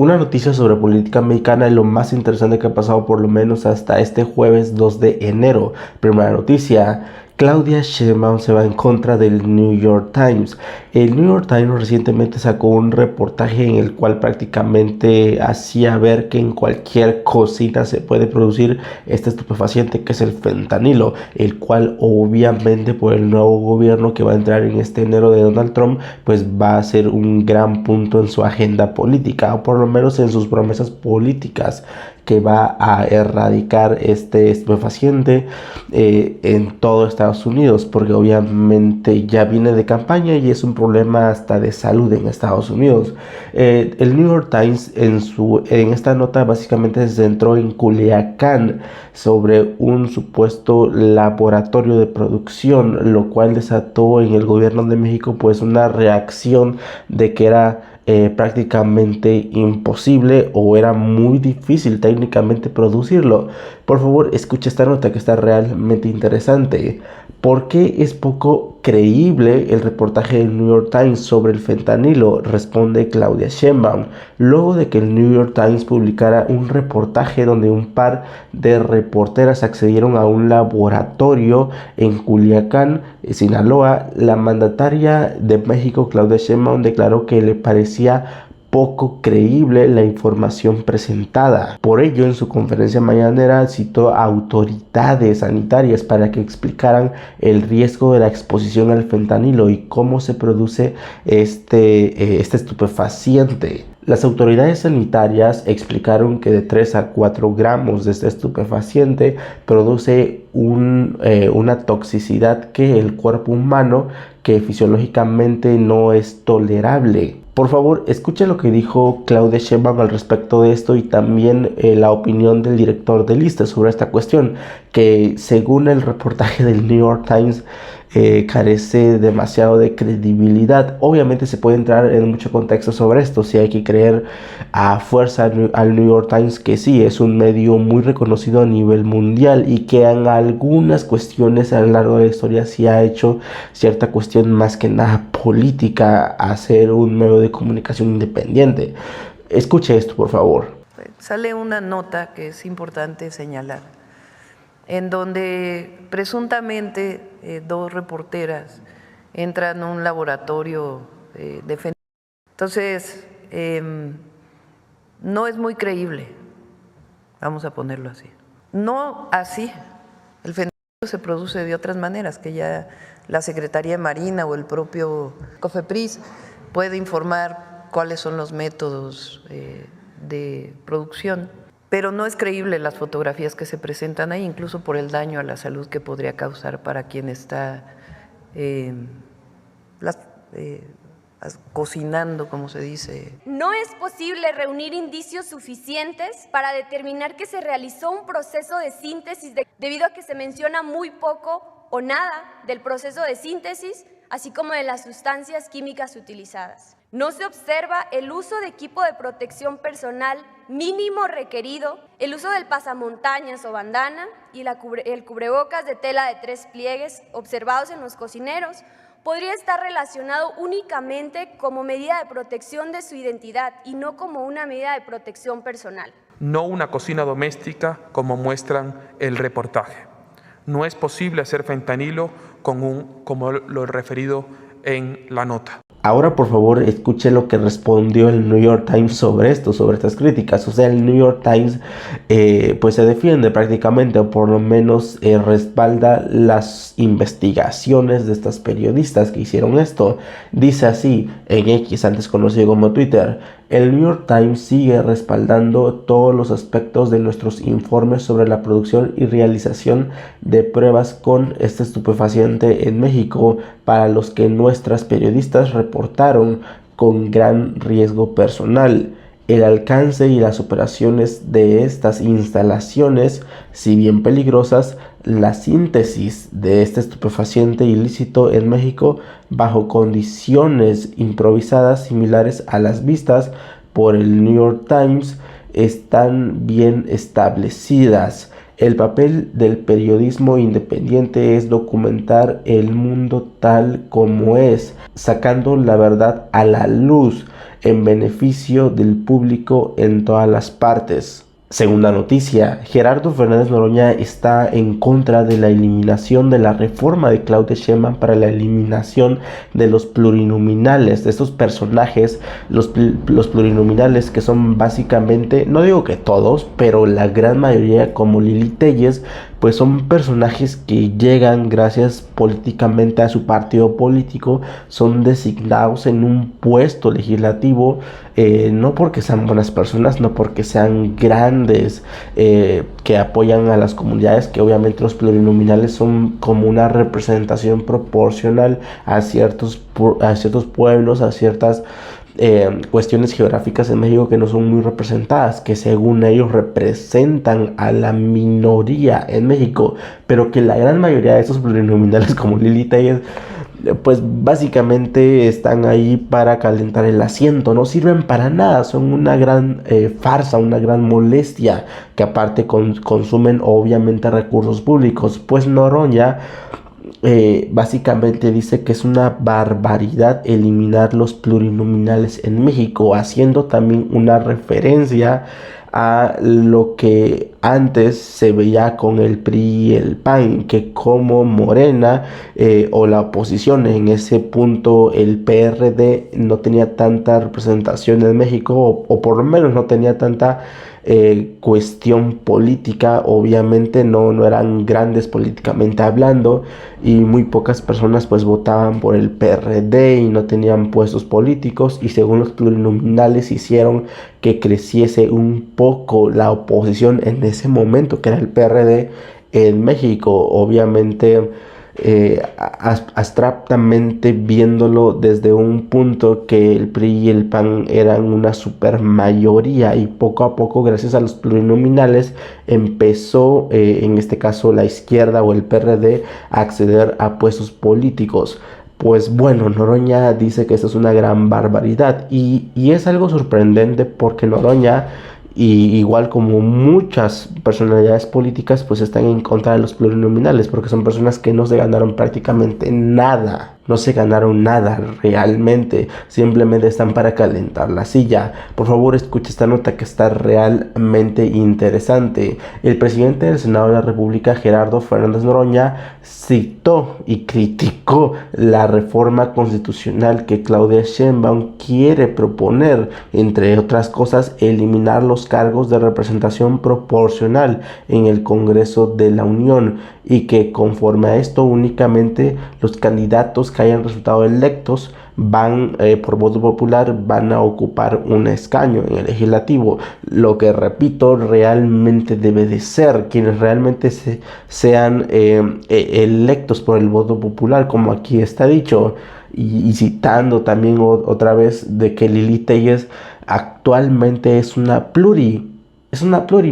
Una noticia sobre política mexicana es lo más interesante que ha pasado por lo menos hasta este jueves 2 de enero. Primera noticia. Claudia Sheinbaum se va en contra del New York Times. El New York Times recientemente sacó un reportaje en el cual prácticamente hacía ver que en cualquier cocina se puede producir este estupefaciente que es el fentanilo, el cual obviamente por el nuevo gobierno que va a entrar en este enero de Donald Trump, pues va a ser un gran punto en su agenda política, o por lo menos en sus promesas políticas, que va a erradicar este estupefaciente en todo Estados Unidos, porque obviamente ya viene de campaña y es un problema hasta de salud en Estados Unidos. El New York Times en esta nota básicamente se centró en Culiacán sobre un supuesto laboratorio de producción, lo cual desató en el gobierno de México pues una reacción de que era prácticamente imposible o era muy difícil técnicamente producirlo. Por favor, escucha esta nota que está realmente interesante. ¿Por qué es poco creíble el reportaje del New York Times sobre el fentanilo? Responde Claudia Sheinbaum, luego de que el New York Times publicara un reportaje donde un par de reporteras accedieron a un laboratorio en Culiacán, Sinaloa. La mandataria de México, Claudia Sheinbaum, declaró que le parecía poco creíble la información presentada. Por ello, en su conferencia mañanera citó a autoridades sanitarias para que explicaran el riesgo de la exposición al fentanilo y cómo se produce este estupefaciente. Las autoridades sanitarias explicaron que de 3 a 4 gramos de este estupefaciente produce una toxicidad que el cuerpo humano que fisiológicamente no es tolerable. Por favor, escuche lo que dijo Claudia Sheinbaum al respecto de esto y también la opinión del director de lista sobre esta cuestión, que según el reportaje del New York Times carece demasiado de credibilidad. Obviamente se puede entrar en mucho contexto sobre esto, si hay que creer a fuerza al New York Times, que sí, es un medio muy reconocido a nivel mundial y que en algunas cuestiones a lo largo de la historia sí ha hecho cierta cuestión más que nada política a ser un medio de comunicación independiente. Escuche esto, por favor. Sale una nota que es importante señalar, en donde presuntamente 2 reporteras entran a un laboratorio de fentanilo. Entonces, no es muy creíble, vamos a ponerlo así. No así, el fentanilo se produce de otras maneras, que ya la Secretaría de Marina o el propio COFEPRIS puede informar cuáles son los métodos de producción. Pero no es creíble las fotografías que se presentan ahí, incluso por el daño a la salud que podría causar para quien está cocinando, como se dice. No es posible reunir indicios suficientes para determinar que se realizó un proceso de síntesis debido a que se menciona muy poco o nada del proceso de síntesis, así como de las sustancias químicas utilizadas. No se observa el uso de equipo de protección personal mínimo requerido, el uso del pasamontañas o bandana y el cubrebocas de tela de 3 pliegues observados en los cocineros podría estar relacionado únicamente como medida de protección de su identidad y no como una medida de protección personal. No una cocina doméstica como muestran el reportaje. No es posible hacer fentanilo como lo referido en la nota. Ahora, por favor, escuche lo que respondió el New York Times sobre esto, sobre estas críticas. O sea, el New York Times pues se defiende prácticamente, o por lo menos respalda las investigaciones de estas periodistas que hicieron esto. Dice así en X, antes conocido como Twitter: el New York Times sigue respaldando todos los aspectos de nuestros informes sobre la producción y realización de pruebas con este estupefaciente en México, para los que nuestras periodistas reportaron con gran riesgo personal. El alcance y las operaciones de estas instalaciones, si bien peligrosas, la síntesis de este estupefaciente ilícito en México bajo condiciones improvisadas similares a las vistas por el New York Times están bien establecidas. El papel del periodismo independiente es documentar el mundo tal como es, sacando la verdad a la luz en beneficio del público en todas las partes. Segunda noticia, Gerardo Fernández Noroña está en contra de la eliminación de la reforma de Claudia Sheinbaum para la eliminación de los plurinominales, de estos personajes, los plurinominales que son básicamente, no digo que todos, pero la gran mayoría como Lili Téllez, pues son personajes que llegan gracias políticamente a su partido político, son designados en un puesto legislativo, no porque sean buenas personas, no porque sean grandes, que apoyan a las comunidades, que obviamente los plurinominales son como una representación proporcional a ciertos pueblos, a ciertas cuestiones geográficas en México que no son muy representadas, que según ellos representan a la minoría en México, pero que la gran mayoría de esos plurinominales como Lili Téllez, pues básicamente están ahí para calentar el asiento, no sirven para nada, son una gran farsa, una gran molestia, que aparte consumen obviamente recursos públicos. Pues Noroña básicamente dice que es una barbaridad eliminar los plurinominales en México, haciendo también una referencia a lo que antes se veía con el PRI y el PAN, que como Morena o la oposición, en ese punto el PRD no tenía tanta representación en México, o por lo menos no tenía tanta cuestión política. Obviamente no eran grandes políticamente hablando, y muy pocas personas pues votaban por el PRD y no tenían puestos políticos, y según los plurinominales hicieron que creciese un poco la oposición en ese momento, que era el PRD en México. Obviamente abstractamente viéndolo desde un punto que el PRI y el PAN eran una super mayoría, y poco a poco gracias a los plurinominales empezó en este caso la izquierda o el PRD a acceder a puestos políticos. Pues bueno, Noroña dice que esto es una gran barbaridad, y es algo sorprendente porque Noroña, y igual como muchas personalidades políticas, pues están en contra de los plurinominales, porque son personas que no se ganaron prácticamente nada, no se ganaron nada realmente, simplemente están para calentar la silla. Por favor, escucha esta nota que está realmente interesante. El presidente del Senado de la República, Gerardo Fernández Noroña, citó y criticó la reforma constitucional que Claudia Sheinbaum quiere proponer, entre otras cosas, eliminar los cargos de representación proporcional en el Congreso de la Unión, y que conforme a esto únicamente los candidatos que hayan resultado electos van por voto popular van a ocupar un escaño en el legislativo, lo que repito realmente debe de ser quienes realmente sean electos por el voto popular, como aquí está dicho, y citando también otra vez de que Lili Téllez actualmente es una pluri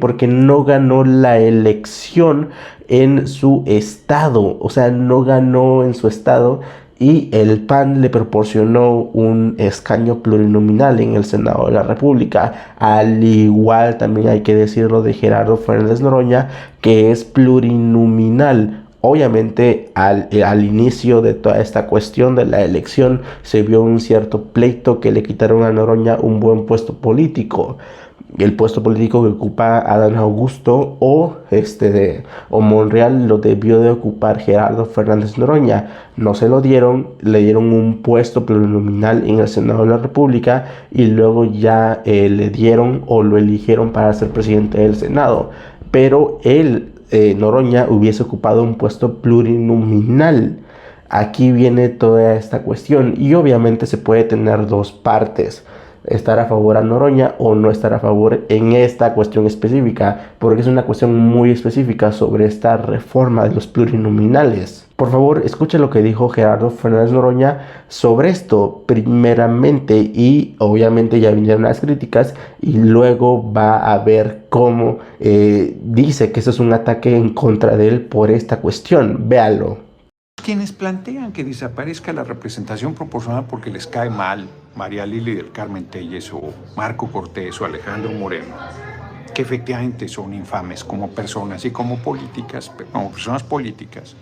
porque no ganó la elección en su estado, o sea, no ganó en su estado, y el PAN le proporcionó un escaño plurinominal en el Senado de la República. Al igual, también hay que decirlo de Gerardo Fernández Noroña, que es plurinominal. Obviamente al inicio de toda esta cuestión de la elección se vio un cierto pleito que le quitaron a Noroña un buen puesto político. El puesto político que ocupa Adán Augusto o Monreal lo debió de ocupar Gerardo Fernández Noroña. No se lo dieron, le dieron un puesto plurinominal en el Senado de la República, y luego ya le dieron o lo eligieron para ser presidente del Senado. Pero él, Noroña, hubiese ocupado un puesto plurinominal. Aquí viene toda esta cuestión, y obviamente se puede tener dos partes: estar a favor a Noroña o no estar a favor en esta cuestión específica, porque es una cuestión muy específica sobre esta reforma de los plurinominales. Por favor, escuche lo que dijo Gerardo Fernández Noroña sobre esto primeramente, y obviamente ya vinieron las críticas, y luego va a ver cómo dice que eso es un ataque en contra de él por esta cuestión. Véalo. Quienes plantean que desaparezca la representación proporcional porque les cae mal María Lili del Carmen Téllez o Marco Cortés o Alejandro Moreno, que efectivamente son infames como personas y como personas políticas,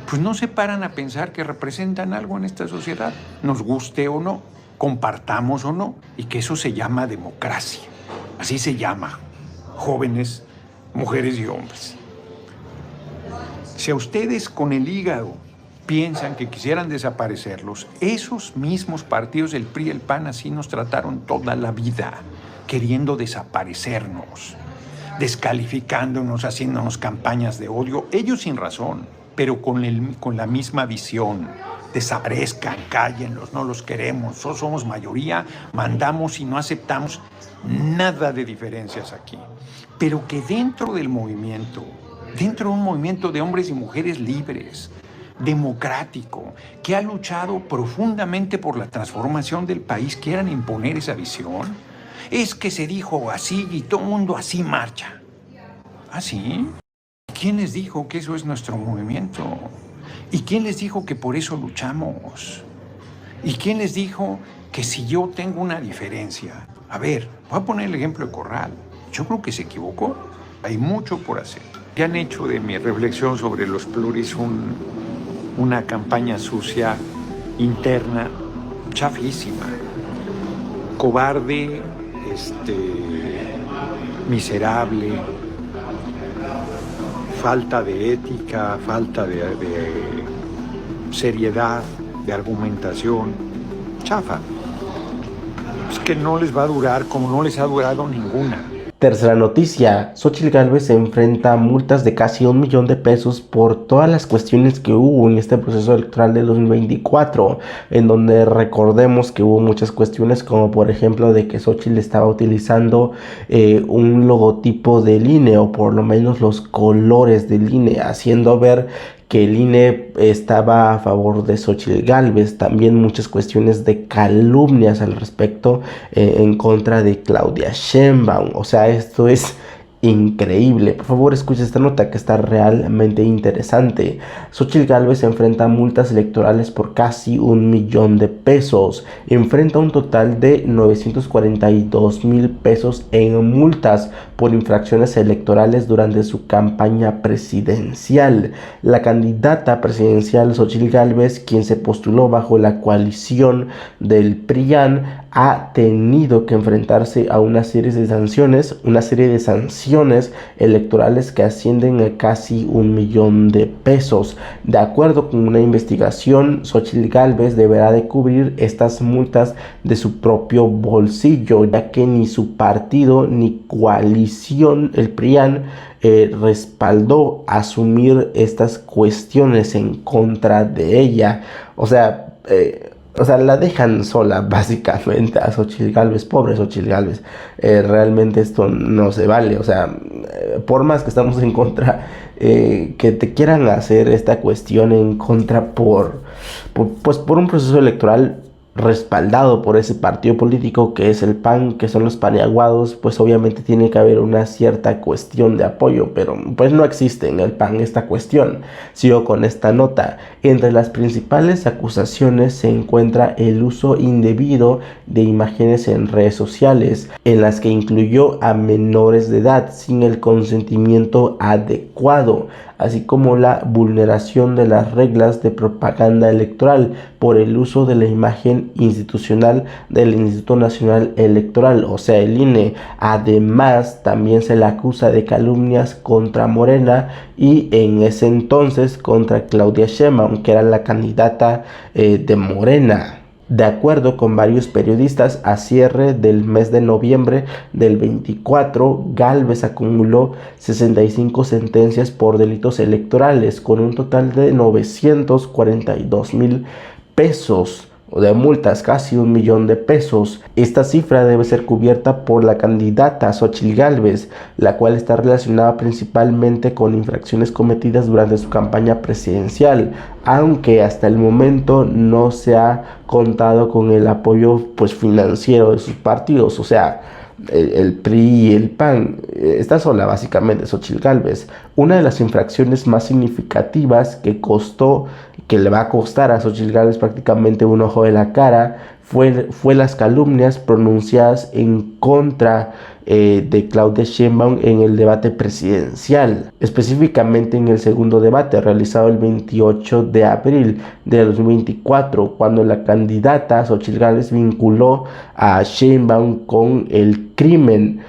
pues no se paran a pensar que representan algo en esta sociedad, nos guste o no, compartamos o no, y que eso se llama democracia. Así se llama, jóvenes, mujeres y hombres. Si a ustedes con el hígado piensan que quisieran desaparecerlos, esos mismos partidos, el PRI y el PAN, así nos trataron toda la vida, queriendo desaparecernos, descalificándonos, haciéndonos campañas de odio, ellos sin razón, pero con la misma visión. Desaparezcan, cállenlos, no los queremos, somos mayoría, mandamos y no aceptamos nada de diferencias aquí. Pero que dentro del movimiento, dentro de un movimiento de hombres y mujeres libres, democrático, que ha luchado profundamente por la transformación del país, quieran imponer esa visión, es que se dijo así y todo el mundo así marcha. ¿Así? ¿Quién les dijo que eso es nuestro movimiento? ¿Y quién les dijo que por eso luchamos? ¿Y quién les dijo que si yo tengo una diferencia? A ver, voy a poner el ejemplo de Corral. Yo creo que se equivocó. Hay mucho por hacer. Ya han hecho de mi reflexión sobre los pluris una campaña sucia, interna, chafísima, cobarde, miserable, falta de ética, falta de seriedad, de argumentación, chafa. Es que no les va a durar como no les ha durado ninguna. Tercera noticia, Xóchitl Gálvez se enfrenta a multas de casi 1 millón de pesos por todas las cuestiones que hubo en este proceso electoral de 2024, en donde recordemos que hubo muchas cuestiones, como por ejemplo de que Xóchitl estaba utilizando un logotipo del INE, o por lo menos los colores del INE, haciendo ver que el INE estaba a favor de Xóchitl Gálvez. También muchas cuestiones de calumnias al respecto en contra de Claudia Sheinbaum. O sea, esto es increíble. Por favor, escucha esta nota que está realmente interesante. Xóchitl Gálvez enfrenta multas electorales por casi 1 millón de pesos. Enfrenta un total de 942,000 pesos en multas por infracciones electorales durante su campaña presidencial. La candidata presidencial Xóchitl Gálvez, quien se postuló bajo la coalición del PRIAN, ha tenido que enfrentarse a una serie de sanciones electorales que ascienden a casi 1 millón de pesos. De acuerdo con una investigación, Xóchitl Gálvez deberá de cubrir estas multas de su propio bolsillo, ya que ni su partido ni coalición, el PRIAN, respaldó asumir estas cuestiones en contra de ella. O sea, la dejan sola básicamente a Xóchitl Gálvez, pobre Xóchitl Gálvez. Realmente esto no se vale. O sea, por más que estamos en contra, que te quieran hacer esta cuestión en contra por un proceso electoral respaldado por ese partido político que es el PAN, que son los paniaguados, pues obviamente tiene que haber una cierta cuestión de apoyo, pero pues no existe en el PAN esta cuestión. Sigo con esta nota. Entre las principales acusaciones se encuentra el uso indebido de imágenes en redes sociales, en las que incluyó a menores de edad sin el consentimiento adecuado, así como la vulneración de las reglas de propaganda electoral por el uso de la imagen institucional del Instituto Nacional Electoral, o sea, el INE. Además, también se le acusa de calumnias contra Morena y en ese entonces contra Claudia Sheinbaum, que era la candidata de Morena. De acuerdo con varios periodistas, a cierre del mes de noviembre del 24, Gálvez acumuló 65 sentencias por delitos electorales, con un total de 942,000 pesos de multas, casi 1 millón de pesos. Esta cifra debe ser cubierta por la candidata Xóchitl Gálvez, la cual está relacionada principalmente con infracciones cometidas durante su campaña presidencial, aunque hasta el momento no se ha contado con el apoyo financiero de sus partidos. O sea, el PRI y el PAN. Está sola básicamente Xóchitl Gálvez. Una de las infracciones más significativas que le va a costar a Xóchitl Gálvez prácticamente un ojo de la cara fue las calumnias pronunciadas en contra de Claudia Sheinbaum en el debate presidencial, específicamente en el segundo debate realizado el 28 de abril de 2024, cuando la candidata Xochitl Gálvez vinculó a Sheinbaum con el crimen,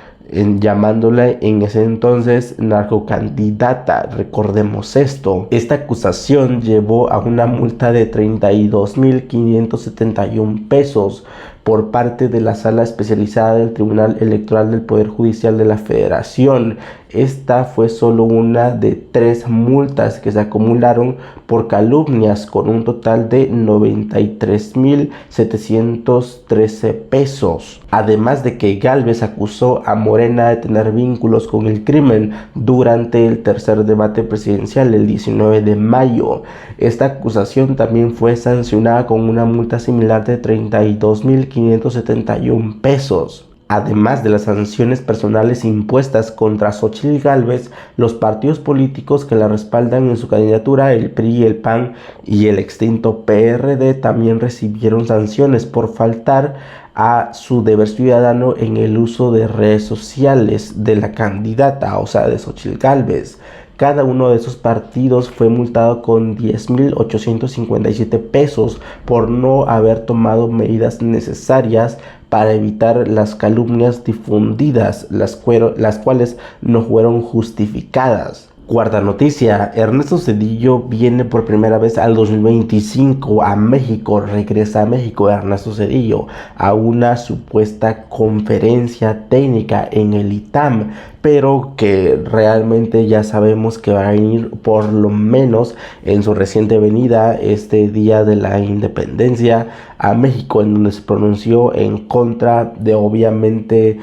llamándola en ese entonces narcocandidata. Recordemos esto. Esta acusación llevó a una multa de 32.571 pesos por parte de la Sala Especializada del Tribunal Electoral del Poder Judicial de la Federación. Esta fue solo una de 3 multas que se acumularon por calumnias, con un total de 93.713 pesos. Además de que Gálvez acusó a Morena de tener vínculos con el crimen durante el tercer debate presidencial el 19 de mayo. Esta acusación también fue sancionada con una multa similar de 32.571 pesos. Además de las sanciones personales impuestas contra Xochitl Gálvez, los partidos políticos que la respaldan en su candidatura, el PRI, el PAN y el extinto PRD, también recibieron sanciones por faltar a su deber ciudadano en el uso de redes sociales de la candidata, o sea, de Xochitl Gálvez. Cada uno de esos partidos fue multado con 10.857 pesos por no haber tomado medidas necesarias para evitar las calumnias difundidas, las cuales no fueron justificadas. Cuarta noticia: Ernesto Zedillo viene por primera vez al 2025 a México. Regresa a México Ernesto Zedillo a una supuesta conferencia técnica en el ITAM, pero que realmente ya sabemos que va a venir por lo menos en su reciente venida este día de la independencia a México, en donde se pronunció en contra de obviamente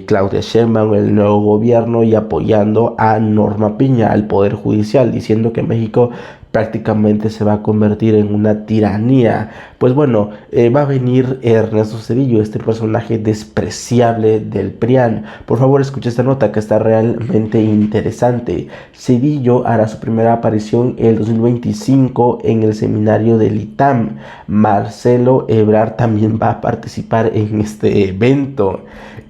Claudia Sheinbaum, el nuevo gobierno, y apoyando a Norma Piña, al Poder Judicial, diciendo que México prácticamente se va a convertir en una tiranía. Pues bueno, va a venir Ernesto Zedillo, este personaje despreciable del PRIAN. Por favor, escucha esta nota que está realmente interesante. Zedillo hará su primera aparición el 2025 en el seminario del ITAM. Marcelo Ebrard también va a participar en este evento.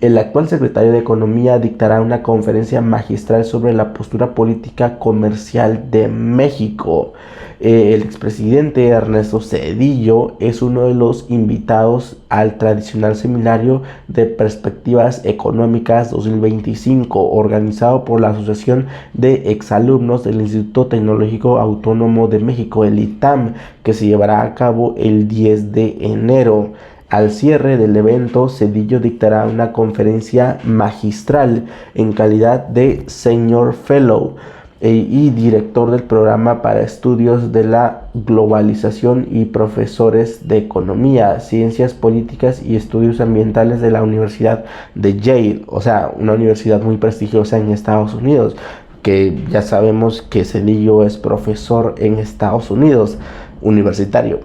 El actual secretario de Economía dictará una conferencia magistral sobre la postura política comercial de México. El expresidente Ernesto Zedillo es uno de los invitados al tradicional seminario de Perspectivas Económicas 2025, organizado por la Asociación de Exalumnos del Instituto Tecnológico Autónomo de México, el ITAM, que se llevará a cabo el 10 de enero. Al cierre del evento, Zedillo dictará una conferencia magistral en calidad de Senior Fellow y director del programa para estudios de la globalización y profesores de economía, ciencias políticas y estudios ambientales de la Universidad de Yale, o sea, una universidad muy prestigiosa en Estados Unidos, que ya sabemos que Zedillo es profesor en Estados Unidos, universitario.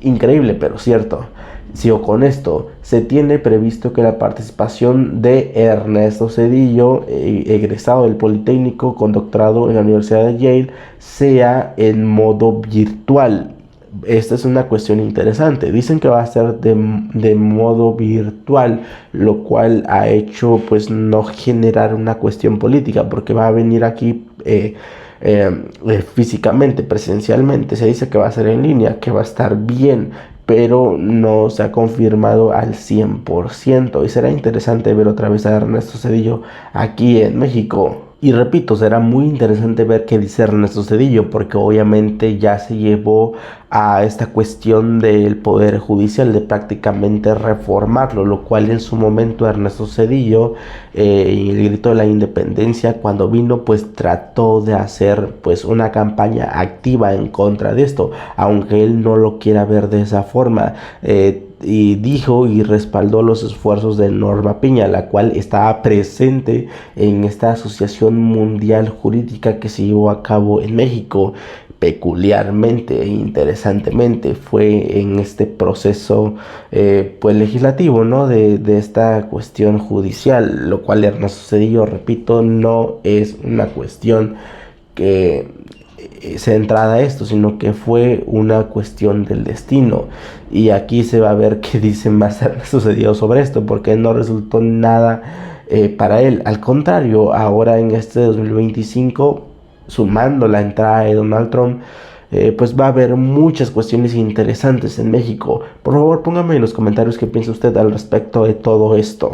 Increíble, pero cierto. Sigo con esto. Se tiene previsto que la participación de Ernesto Zedillo, egresado del Politécnico con doctorado en la Universidad de Yale, sea en modo virtual. Esta es una cuestión interesante. Dicen que va a ser de modo virtual, lo cual ha hecho pues no generar una cuestión política, porque va a venir aquí físicamente, presencialmente. Se dice que va a ser en línea, que va a estar bien, pero no se ha confirmado al 100%, y será interesante ver otra vez a Ernesto Zedillo aquí en México. Y repito, será muy interesante ver qué dice Ernesto Zedillo, porque obviamente ya se llevó a esta cuestión del Poder Judicial de prácticamente reformarlo, lo cual en su momento Ernesto Zedillo, en el grito de la independencia, cuando vino, pues trató de hacer pues una campaña activa en contra de esto, aunque él no lo quiera ver de esa forma. Y dijo y respaldó los esfuerzos de Norma Piña, la cual estaba presente en esta asociación mundial jurídica que se llevó a cabo en México. Peculiarmente e interesantemente fue en este proceso pues legislativo, ¿no? de esta cuestión judicial, lo cual Ernesto Zedillo, repito, no es una cuestión que centrada a esto, sino que fue una cuestión del destino. Y aquí se va a ver qué dice más sucedido sobre esto, porque no resultó nada para él. Al contrario, ahora en este 2025, sumando la entrada de Donald Trump, pues va a haber muchas cuestiones interesantes en México. Por favor, póngame en los comentarios qué piensa usted al respecto de todo esto.